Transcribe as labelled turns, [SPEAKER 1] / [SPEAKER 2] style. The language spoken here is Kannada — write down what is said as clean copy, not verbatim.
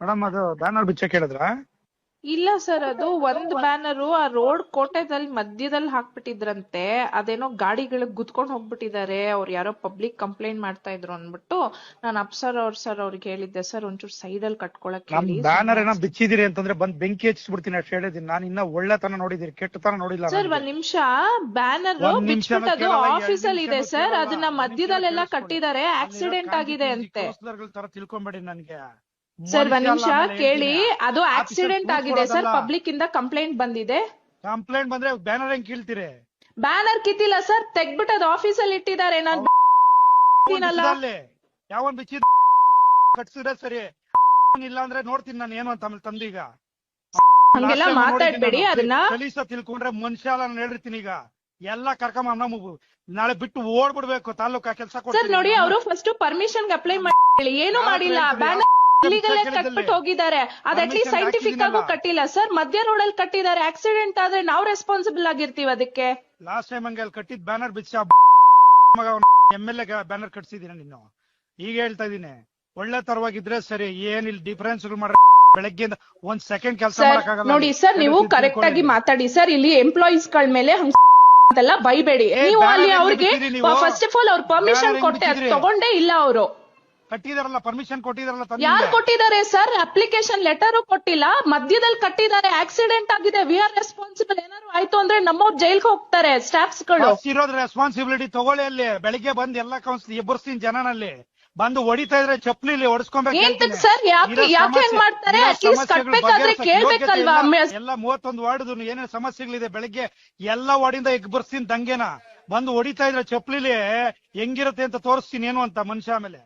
[SPEAKER 1] ಮೇಡಮ್ ಅದು ಬ್ಯಾನರ್ ಬಿಚ್ಚಕ್ ಹೇಳಿದ್ರ?
[SPEAKER 2] ಇಲ್ಲ ಸರ್, ಅದು ಒಂದ್ ಬ್ಯಾನರು ಆ ರೋಡ್ ಕೋಟೆದಲ್ಲಿ ಮಧ್ಯದಲ್ಲಿ ಹಾಕ್ಬಿಟ್ಟಿದ್ರಂತೆ. ಅದೇನೋ ಗಾಡಿಗಳಿಗೆ ಗುದ್ಕೊಂಡ್ ಹೋಗ್ಬಿಟ್ಟಿದ್ದಾರೆ, ಅವ್ರು ಯಾರೋ ಪಬ್ಲಿಕ್ ಕಂಪ್ಲೇಂಟ್ ಮಾಡ್ತಾ ಇದ್ರು ಅಂದ್ಬಿಟ್ಟು ನಾನು ಅಪ್ಸರ್ ಅವ್ರಿಗೆ ಹೇಳಿದ್ದೆ, ಸರ್ ಒಂಚೂರು ಸೈಡ್ ಅಲ್ಲಿ ಕಟ್ಕೊಳಕ್
[SPEAKER 1] ನಮ್
[SPEAKER 2] ಹೇಳಿ.
[SPEAKER 1] ಬ್ಯಾನರ್ ಏನೋ ಬಿಚ್ಚಿದಿರಿ ಅಂತಂದ್ರೆ ಬಂದ್ ಬೆಂಕಿ ಹಚ್ಚಿಸ್ಬಿಡ್ತೀನಿ ಅಷ್ಟು ಹೇಳಿದೀನಿ. ನಾನು ಇನ್ನ ಒಳ್ಳೆತನ ನೋಡಿದೀನಿ, ಕೆಟ್ಟತನ ನೋಡಿಲ್ಲ.
[SPEAKER 2] ಸರ್ ಒಂದ್ ನಿಮಿಷ, ಬ್ಯಾನರ್
[SPEAKER 1] ಒಂದ್ ನಿಮಿಷ
[SPEAKER 2] ಬಿಚ್ಬಿಟ್ಟದು ಆಫೀಸ್ ಅಲ್ಲಿ ಇದೆ ಸರ್, ಅದನ್ನ ಮಧ್ಯದಲ್ಲೆಲ್ಲ ಕಟ್ಟಿದ್ದಾರೆ, ಆಕ್ಸಿಡೆಂಟ್ ಆಗಿದೆ ಅಂತೆ.
[SPEAKER 1] ತರ ತಿಳ್ಕೊಂಬೇಡಿ ನನ್ಗೆ.
[SPEAKER 2] ಸರ್ ಒಂದ್ ನಿಮಿಷ ಕೇಳಿ, ಅದು ಆಕ್ಸಿಡೆಂಟ್ ಆಗಿದೆ ಸರ್, ಪಬ್ಲಿಕ್ ಇಂದ ಕಂಪ್ಲೇಂಟ್ ಬಂದಿದೆ.
[SPEAKER 1] ಕಂಪ್ಲೇಂಟ್ ಬಂದ್ರೆ ಬ್ಯಾನರ್ ಹೆಂಗ್ ಕೀಳ್ತೀರಿ?
[SPEAKER 2] ಬ್ಯಾನರ್ ಕಿತ್ತಿಲ್ಲ ಸರ್, ತೆಗ್ಬಿಟ್ಟು ಅದು ಆಫೀಸ್ ಅಲ್ಲಿ ಇಟ್ಟಿದ್ದಾರೆ. ನಾನು
[SPEAKER 1] ಯಾವನ್ ಬಿಚ್ಚಿ ಕಟ್ಸಿದ್ರೆ ಸರಿ, ಇಲ್ಲ ಅಂದ್ರೆ ನೋಡ್ತೀನಿ ನಾನು ಏನು ಅಂತ. ಆಮೇಲೆ ತಂದೀಗ
[SPEAKER 2] ಹಂಗೆಲ್ಲ ಮಾತಾಡ್ಬೇಡಿ, ಅದನ್ನ
[SPEAKER 1] ಕಲೀಸ ತಿಳ್ಕೊಂಡ್ರೆ ಮನುಷ್ಯ ನಾನು ಹೇಳಿರ್ತೀನಿ. ಈಗ ಎಲ್ಲಾ ಕರ್ಕೊಂಡ್ ನಾಳೆ ಬಿಟ್ಟು ಓಡ್ಬಿಡ್ಬೇಕು ತಾಲೂಕಾ ಕೆಲಸ.
[SPEAKER 2] ಸರ್ ನೋಡಿ, ಅವರು ಫಸ್ಟ್ ಪರ್ಮಿಷನ್ ಅಪ್ಲೈ ಮಾಡಿ ಏನು ಮಾಡಿಲ್ಲ, ಬ್ಯಾನರ್ ಇಲ್ಲಿಗಲ್ ಕಟ್ಬಿಟ್ಟು ಹೋಗಿದ್ದಾರೆ. ಅದ್ ಅಟ್ಲೀಸ್ಟ್ ಸೈಂಟಿಫಿಕ್ ಆಗು ಕಟ್ಟಿಲ್ಲ ಸರ್, ಮಧ್ಯ ರೋಡ್ ಅಲ್ಲಿ ಕಟ್ಟಿದ್ದಾರೆ. ಆಕ್ಸಿಡೆಂಟ್ ಆದ್ರೆ ನಾವು ರೆಸ್ಪಾನ್ಸಿಬಲ್ ಆಗಿರ್ತೀವಿ ಅದಕ್ಕೆ.
[SPEAKER 1] ಲಾಸ್ಟ್ ಟೈಮ್ ಹಂಗೆ ಕಟ್ಟಿದ್ ಬ್ಯಾನರ್ ಬಿಚ್ಚ MLA ಬ್ಯಾನರ್ ಕಟ್ಸಿದೀನಿ ನೀನು. ಈಗ ಹೇಳ್ತಾ ಇದೀನಿ, ಒಳ್ಳೆ ತರವಾಗಿದ್ರೆ ಸರಿ, ಏನಿಲ್ಲ ಡಿಫರೆನ್ಸ್ ಮಾಡ್ರೆ ಬೆಳಗ್ಗೆಯಿಂದ ಒಂದ್ ಸೆಕೆಂಡ್ ಕೆಲಸ ಮಾಡಕ್ಕಾಗಲ್ಲ.
[SPEAKER 2] ನೋಡಿ ಸರ್, ನೀವು ಕರೆಕ್ಟ್ ಆಗಿ ಮಾತಾಡಿ ಸರ್. ಇಲ್ಲಿ ಎಂಪ್ಲಾಯೀಸ್ ಗಳ ಮೇಲೆ ಅಂತೆಲ್ಲ ಬೈಬೇಡಿ ನೀವು. ಅಲ್ಲಿ ಅವ್ರಿಗೆ ಫಸ್ಟ್ ಆಫ್ ಆಲ್ ಅವ್ರ ಪರ್ಮಿಷನ್ ಕೊಟ್ಟೆ, ಅದು ತಗೊಂಡೇ ಇಲ್ಲ ಅವರು.
[SPEAKER 1] ಕಟ್ಟಿದಾರಲ್ಲ, ಪರ್ಮಿಷನ್ ಕೊಟ್ಟಿದಾರಲ್ಲ.
[SPEAKER 2] ಯಾರು ಕೊಟ್ಟಿದ್ದಾರೆ ಸರ್? ಅಪ್ಲಿಕೇಶನ್ ಲೆಟರ್ ಕೊಟ್ಟಿಲ್ಲ, ಮಧ್ಯದಲ್ಲಿ ಕಟ್ಟಿದ್ದಾರೆ. ಆಕ್ಸಿಡೆಂಟ್ ಆಗಿದೆ, ವಿ ಆರ್ ರೆಸ್ಪಾನ್ಸಿಬಲ್. ಏನಾದ್ರು ಆಯ್ತು ಅಂದ್ರೆ ನಮ್ಮವ್ರು ಜೈಲ್ಗೆ ಹೋಗ್ತಾರೆ ಸ್ಟಾಫ್ಸ್ ಗಳು.
[SPEAKER 1] ಇರೋದ್ ರೆಸ್ಪಾನ್ಸಿಬಿಲಿಟಿ ತಗೊಳ್ಳಿ. ಅಲ್ಲಿ ಬೆಳಿಗ್ಗೆ ಬಂದ್ ಎಲ್ಲಾ ಕೌನ್ಸಿಲ್ ಎಬ್ಬರ್ಸ್ತೀನಿ ಜನನಲ್ಲಿ. ಬಂದು ಹೊಡಿತಾ ಇದ್ರೆ ಚಪ್ಲಿ ಹೊಡಿಸ್ಕೊಬೇಕು
[SPEAKER 2] ಸರ್. ಯಾಕೆ ಮಾಡ್ತಾರೆ? ಅಟ್ಲೀಸ್ಟ್ ಕಟ್ಬೇಕಾದ್ರೆ ಕೇಳ್ಬೇಕಲ್ವಾ?
[SPEAKER 1] ಎಲ್ಲ 31 ವಾರ್ಡ್ ಏನೇನು ಸಮಸ್ಯೆಗಳಿದೆ, ಬೆಳಿಗ್ಗೆ ಎಲ್ಲಾ ವಾರ್ಡಿಂದ ಎಬ್ಬರ್ಸ್ತೀನಿ ದಂಗೆನ. ಬಂದು ಹೊಡಿತಾ ಇದ್ರೆ ಚಪ್ಲಿಲಿ ಹೆಂಗಿರುತ್ತೆ ಅಂತ ತೋರಿಸ್ತೀನಿ ಏನು ಅಂತ ಮನುಷ್ಯ. ಆಮೇಲೆ